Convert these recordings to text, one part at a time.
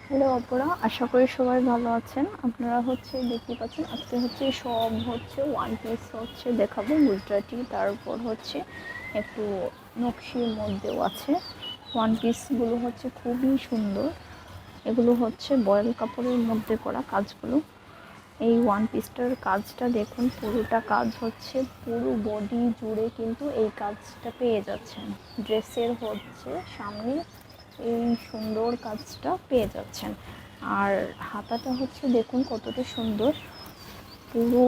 Hello Apara, আশা করি সবাই ভালো আছেন। আপনারা দেখতে পাচ্ছেন আজকে সব ওয়ান পিস দেখাবো গুজরাটি, তারপর একটু নকশির মধ্যেও আছে। ওয়ান পিসগুলো খুবই সুন্দর। এগুলো বয়েল কাপড়ের মধ্যে করা কাজগুলো। এই ওয়ান পিসটার কাজটা দেখুন, পুরোটা কাজ পুরো বডি জুড়ে কিন্তু এই কাজটা পেয়ে যাচ্ছেন। ড্রেসের সামনে এই সুন্দর কাজটা পেয়ে যাচ্ছেন। আর হাতাটা দেখুন কতটা সুন্দর, পুরো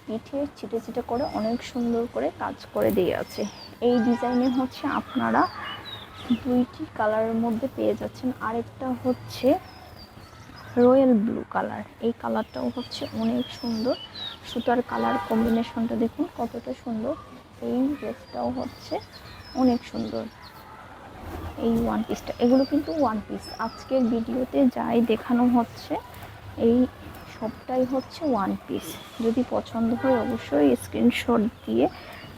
পিঠে ছিটে ছিটে করে অনেক সুন্দর করে কাজ করে দিয়ে আছে। এই ডিজাইনে আপনারা দুইটি কালারের মধ্যে পেয়ে যাচ্ছেন। আরেকটা রয়্যাল ব্লু কালার। এই কালারটাও অনেক সুন্দর। সুতার কালার কম্বিনেশনটা দেখুন কতটা সুন্দর। এই ড্রেসটাও অনেক সুন্দর। এই ওয়ান পিসটা, এগুলো কিন্তু ওয়ান পিস। আজকের ভিডিওতে যাই দেখানো এই সবটাই ওয়ান পিস। যদি পছন্দ হয় অবশ্যই স্ক্রিনশট দিয়ে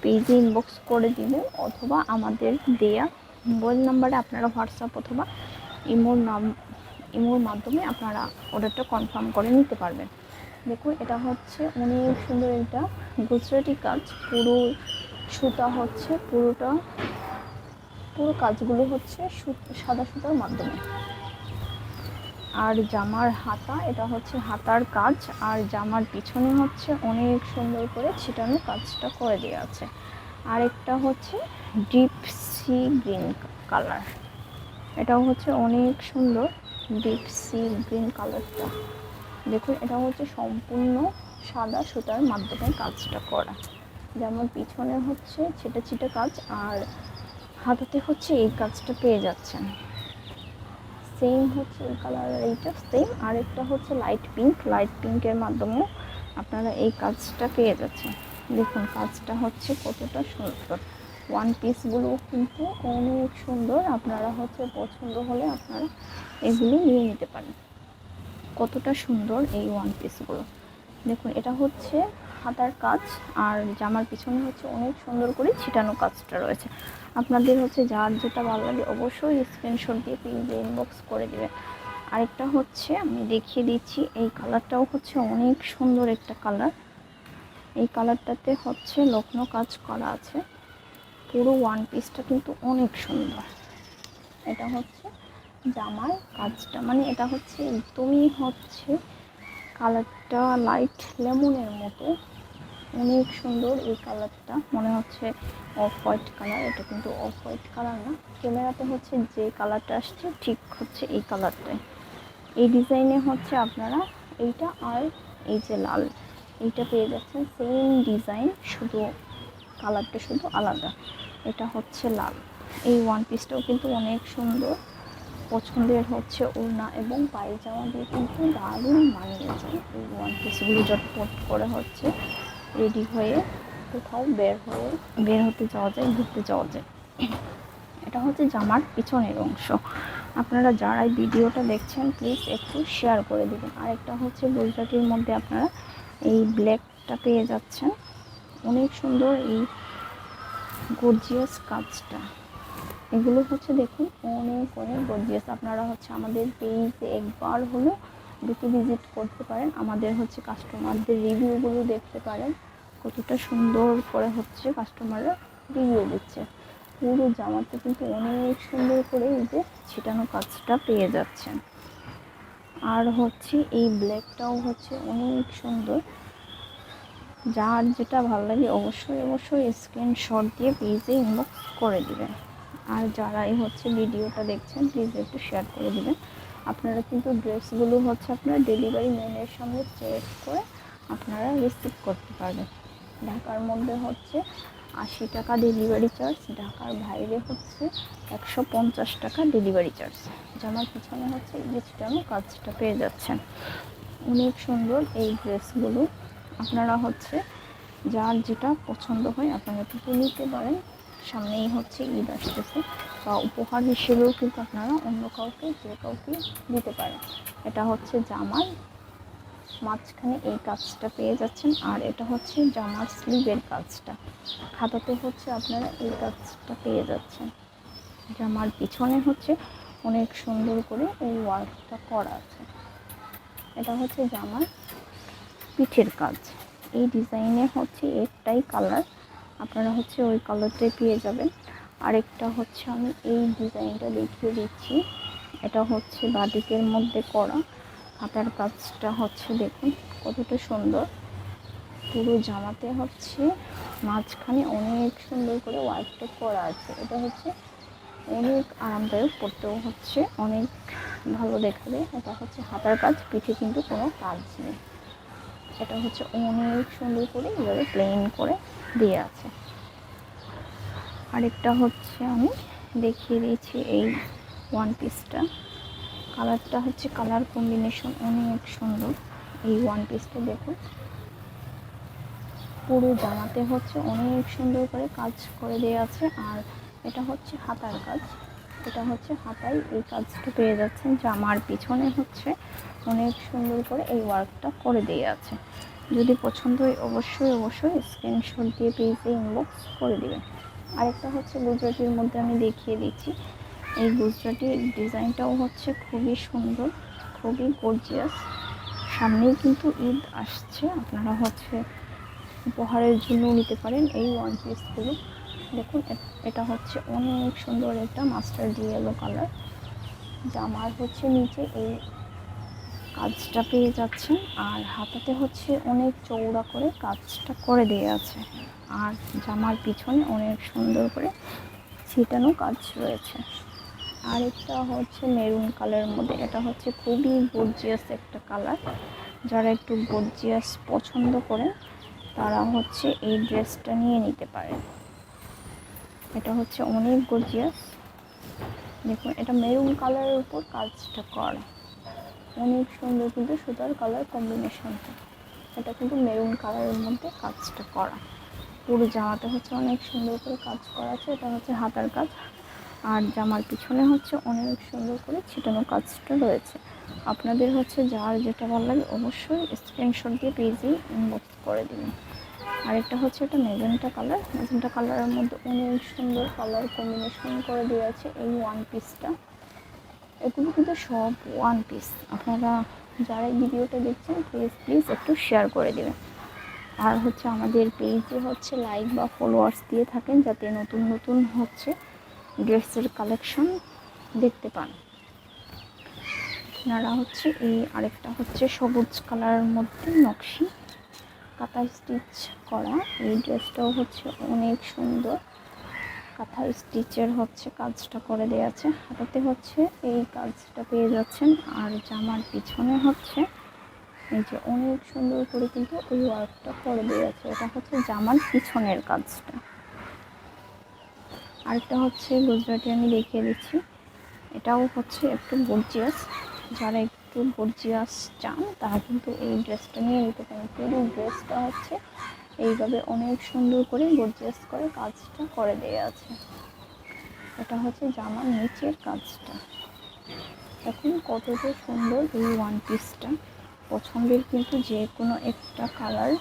পেজে ইনবক্স করে দিবেন, অথবা আমাদের দেয়া মোবাইল নাম্বারে আপনারা হোয়াটসঅ্যাপ অথবা ইমোর মাধ্যমে আপনারা অর্ডারটা কনফার্ম করে নিতে পারবেন। দেখুন, এটা অনেক সুন্দর। এটা গুজরাটি কাজ, পুরো সুতা পুরো কাজগুলো সাদা সুতার মাধ্যমে। আর জামার হাতা, এটা হাতার কাজ। আর জামার পিছনে অনেক সুন্দর করে ছিটানো কাজটা করে দেওয়া আছে। আর একটা ডিপ সি গ্রিন কালার। এটাও অনেক সুন্দর। ডিপ সি গ্রিন কালারটা দেখুন, এটা সম্পূর্ণ সাদা সুতার মাধ্যমে কাজটা করা। যেমন পিছনে ছিটে ছিটে কাজ, আর হাতাতে এই কাজটা পেয়ে যাচ্ছেন। সেম এই কালার, এইটা সেম। আরেকটা লাইট পিঙ্কের মাধ্যমেও আপনারা এই কাজটা পেয়ে যাচ্ছেন। দেখুন কাজটা কতটা সুন্দর। ওয়ান পিসগুলো কিন্তু অনেক সুন্দর। আপনারা পছন্দ হলে আপনারা এগুলো নিয়ে নিতে পারেন। কতটা সুন্দর এই ওয়ান পিসগুলো দেখুন। এটা হাতার কাজ, আর জামার পিছনে অনেক সুন্দর করে ছিটানো কাজটা রয়েছে। আপনাদের যার যেটা ভালো লাগে অবশ্যই স্ক্রিনশট দিয়ে পেজে ইনবক্স করে দেবেন। আরেকটা আমি দেখিয়ে দিচ্ছি। এই কালারটাও অনেক সুন্দর একটা কালার। এই কালারটাতে লক্ষ্ণৌ কাজ করা আছে। পুরো ওয়ান পিসটা কিন্তু অনেক সুন্দর। এটা জামার কাজটা, মানে এটা একদমই কালারটা লাইট লেমনের মতো, অনেক সুন্দর। এই কালারটা মনে অফ হোয়াইট কালার। এটা কিন্তু অফ হোয়াইট কালার না, ক্যামেরাতে যে কালারটা আসছে ঠিক এই কালারটাই। এই ডিজাইনে আপনারা এইটা আর এই যে লাল, এইটা পেয়ে যাচ্ছেন সেম ডিজাইন, শুধু কালারটা শুধু আলাদা। এটা লাল। এই ওয়ান পিসটাও কিন্তু অনেক সুন্দর। পছন্দের ওড়না এবং পায়জামা দিয়ে কিন্তু দারুণ মানিয়ে যায়। এই ওয়ান পিসগুলো চটপট করে রেডি হয়ে কোথাও বের হতে যাওয়া যায়, ঘুরতে যাওয়া যায়। এটা জামার পিছনের অংশ। আপনারা যারা এই ভিডিওটা দেখছেন প্লিজ একটু শেয়ার করে দেবেন। আরেকটা গুজরাটির মধ্যে আপনারা এই ব্ল্যাকটা পেয়ে যাচ্ছেন। অনেক সুন্দর এই গর্জিয়াস কাজটা। এগুলো দেখুন অনেক গর্জিয়াস। আপনারা আমাদের পেজে একবার হলেও ঢুকে ভিজিট করতে পারেন। আমাদের কাস্টমারদের রিভিউগুলো দেখতে পারেন, কতটা সুন্দর করে কাস্টমাররা রিভিউ দিচ্ছে। পুরো জামাতে কিন্তু অনেক সুন্দর করে এই যে ছিটানো কাজটা পেয়ে যাচ্ছেন। আর এই ব্ল্যাকটাও অনেক সুন্দর। যার যেটা ভালো লাগে অবশ্যই স্ক্রিনশট দিয়ে পেজে ইনবক্স করে দিবেন। আর যারাই ভিডিওটা দেখছেন প্লিজ একটু শেয়ার করে দিবেন। আপনারা কিন্তু ড্রেসগুলো আপনারা ডেলিভারি ম্যানের সঙ্গে চেক করে আপনারা রিসিভ করতে পারবেন। ঢাকার মধ্যে 80 টাকা ডেলিভারি চার্জ, ঢাকার বাইরে 150 টাকা ডেলিভারি চার্জ। জামার পিছনে এই যে ছিটানো কাজটা পেয়ে যাচ্ছেন। অনেক সুন্দর এই ড্রেসগুলো। আপনারা যার যেটা পছন্দ হয় আপনারা কিন্তু নিতে পারেন। সামনেই ঈদ আসতেছে, বা উপহার হিসেবেও কিন্তু আপনারা অন্য কাউকে যে কাউকে দিতে পারেন। এটা জামার মাঝখানে এই কাজটা পেয়ে যাচ্ছেন। আর এটা জামার স্লিভের কাজটা, খাতাতে আপনারা এই কাজটা পেয়ে যাচ্ছেন। জামার পিছনে অনেক সুন্দর করে এই ওয়ার্কটা করা আছে। এটা হচ্ছে জামার পিঠের কাজ। এই ডিজাইনে হচ্ছে একটাই কালার, আপনারা হচ্ছে ওই কালারটাই পেয়ে যাবেন। আরেকটা হচ্ছে আমি এই ডিজাইনটা দেখিয়ে দিচ্ছি। এটা হচ্ছে বাটিকের মধ্যে করা হাতার কাজটা হচ্ছে দেখুন কতটা সুন্দর। পুরো জামাতে হচ্ছে মাঝখানে অনেক সুন্দর করে ওয়ার্কটা করা আছে। এটা হচ্ছে অনেক আরামদায়ক, পরতেও হচ্ছে অনেক ভালো দেখাবে। এটা হচ্ছে হাতার কাজ, পিঠে কিন্তু কোনো কাজ নেই। এটা হচ্ছে অনেক সুন্দর করে এভাবে প্লেন করে দিয়ে আছে। আরেকটা হচ্ছে আমি দেখিয়ে দিয়েছি এই ওয়ান পিসটা। কালারটা হচ্ছে কালার কম্বিনেশন অনেক সুন্দর। এই ওয়ান পিসটা দেখুন পুরো জামাতে হচ্ছে অনেক সুন্দর করে কাজ করে দেওয়া আছে। আর এটা হচ্ছে হাতার কাজ, এটা হচ্ছে হাতায় এই কাজটা পেয়ে যাচ্ছেন। জামার পিছনে হচ্ছে অনেক সুন্দর করে এই ওয়ার্কটা করে দেওয়া আছে। যদি পছন্দ হয় অবশ্যই স্ক্রিনশট দিয়ে পেজে ইনবক্স করে দেবেন। আরেকটা হচ্ছে গুজরাটির মধ্যে আমি দেখিয়ে দিচ্ছি। এই গুজরাটির ডিজাইনটাও হচ্ছে খুবই সুন্দর, খুবই গর্জিয়াস। সামনেই কিন্তু ঈদ আসছে, আপনারা হচ্ছে উপহারের জন্য নিতে পারেন এই ওয়ান পিসগুলো। দেখুন এটা হচ্ছে অনেক সুন্দর একটা মাস্টার্ড ইয়েলো কালার। জামার হচ্ছে নিচে এই কাজটা পেয়ে যাচ্ছেন। আর হাতাতে হচ্ছে অনেক চওড়া করে কাজটা করে দেওয়া আছে। আর জামার পিছনে অনেক সুন্দর করে ছিটানো কাজ রয়েছে। আরেকটা হচ্ছে মেরুন কালারের মধ্যে, এটা হচ্ছে খুবই গর্জিয়াস একটা কালার। যারা একটু গর্জিয়াস পছন্দ করেন তারা হচ্ছে এই ড্রেসটা নিয়ে নিতে পারেন। এটা হচ্ছে অনেক গর্জিয়াস। দেখুন এটা মেরুন কালারের উপর কাজটা করা অনেক সুন্দর, কিন্তু সুতার কালার কম্বিনেশনটা এটা কিন্তু মেরুন কালারের মধ্যে কাজটা করা। পুরো জামাতে হচ্ছে অনেক সুন্দর করে কাজ করা আছে। এটা হচ্ছে হাতার কাজ। আর জামার পিছনে হচ্ছে অনেক সুন্দর করে ছিটানো কাজটা রয়েছে। আপনাদের হচ্ছে যার যেটা ভালো লাগে অবশ্যই স্ক্রিনশট দিয়ে পেজে ইনবক্স করে দিবেন। আরেকটা হচ্ছে এটা ম্যাজেন্টা কালার। ম্যাজেন্টা কালারের মধ্যে অনেক সুন্দর কালার কম্বিনেশন করে দেওয়া আছে এই ওয়ান পিসটা। এগুলো কিন্তু সব ওয়ান পিস। আপনারা যারা এই ভিডিওটা দেখছেন প্লিজ একটু শেয়ার করে দেবেন। আর হচ্ছে আমাদের পেজে হচ্ছে লাইক বা ফলোয়ার্স দিয়ে থাকেন, যাতে নতুন হচ্ছে ড্রেসের কালেকশন দেখতে পান। আপনারা হচ্ছে এই আরেকটা হচ্ছে সবুজ কালারের মধ্যে নকশি কাঁথা স্টিচ করা। এই ড্রেসটাও হচ্ছে অনেক সুন্দর, কাঁথা স্টিচের হচ্ছে কাজটা করে দেওয়া আছে। হাতাতে হচ্ছে এই কাজটা পেয়ে যাচ্ছেন। আর জামার পিছনে হচ্ছে এই যে অনেক সুন্দর করে কিন্তু ওই ওয়ার্কটা করে দেওয়া আছে। এটা হচ্ছে জামার পিছনের কাজটা। আরেকটা হচ্ছে গুজরাটি আমি দেখিয়ে দিচ্ছি। এটাও হচ্ছে একটু গর্জিয়াস। যারা একটু গর্জিয়াস চান তারা কিন্তু এই ড্রেসটা নিয়ে নিতে পারেন। পুরো ড্রেসটা হচ্ছে এইভাবে অনেক সুন্দর করে গর্জিয়াস করে কাজটা করে দেওয়া আছে। এটা হচ্ছে জামার নিচের কাজটা। এখন কতটা সুন্দর এই ওয়ান পিসটা। পছন্দের কিন্তু যে কোনো একটা কালার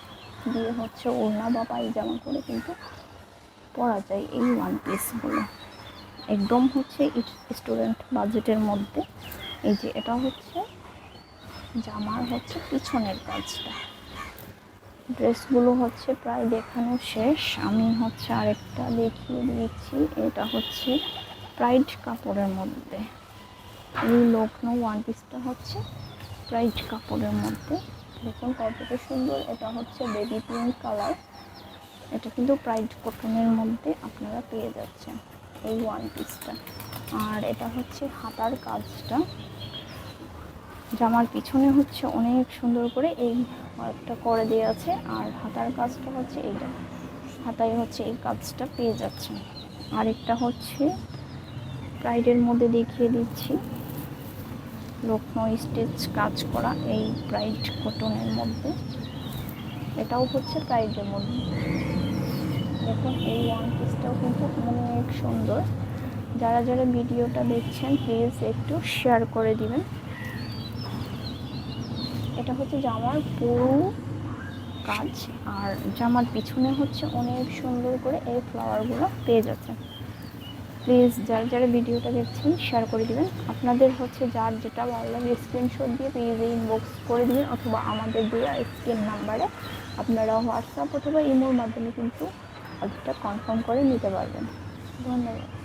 দিয়ে হচ্ছে ওড়না বা পায়জামা করে কিন্তু পরা যায় এই ওয়ান পিসগুলো। একদম হচ্ছে স্টুডেন্ট বাজেটের মধ্যে। এই যে এটা হচ্ছে জামার হচ্ছে পিছনের কাজটা। ড্রেসগুলো হচ্ছে প্রায় দেখানো শেষ। আমি হচ্ছে আরেকটা দেখিয়ে দিয়েছি। এটা হচ্ছে প্রাইড কাপড়ের মধ্যে। এই লখনৌ ওয়ান পিসটা হচ্ছে প্রাইড কাপড়ের মধ্যে। দেখুন কতটা সুন্দর। এটা হচ্ছে বেবি পিঙ্ক কালার। এটা কিন্তু প্রাইড কটনের মধ্যে আপনারা পেয়ে যাচ্ছেন এই ওয়ান পিসটা। আর এটা হচ্ছে হাতার কাজটা। জামার পিছনে হচ্ছে অনেক সুন্দর করে এই ওয়ার্কটা করে দেওয়া আছে। আর হাতার কাজটা হচ্ছে এইটা, হাতায় হচ্ছে এই কাজটা পেয়ে যাচ্ছেন। আরেকটা হচ্ছে প্রাইডের মধ্যে দেখিয়ে দিচ্ছি, লখনৌ স্টিচ কাজ করা এই প্রাইড কটনের মধ্যে। এটাও হচ্ছে প্রাইডের মধ্যে। দেখুন এই ওয়ান পিসটাও কিন্তু অনেক সুন্দর। যারা ভিডিওটা দেখছেন প্লিজ একটু শেয়ার করে দিবেন। এটা হচ্ছে জামার পুরো কাজ। আর জামার পিছনে হচ্ছে অনেক সুন্দর করে এই ফ্লাওয়ারগুলো পেয়ে যাচ্ছে। প্লিজ যারা যারা ভিডিওটা দেখছেন শেয়ার করে দিবেন। আপনাদের হচ্ছে যার যেটা ভালো লাগে স্ক্রিনশট দিয়ে পেজে ইনবক্স করে দিবেন, অথবা আমাদের দেওয়া স্ক্রিন নাম্বারে আপনারা হোয়াটসঅ্যাপ অথবা ইমোর মাধ্যমে কিন্তু অর্ডারটা কনফার্ম করে নিতে পারবেন। ধন্যবাদ।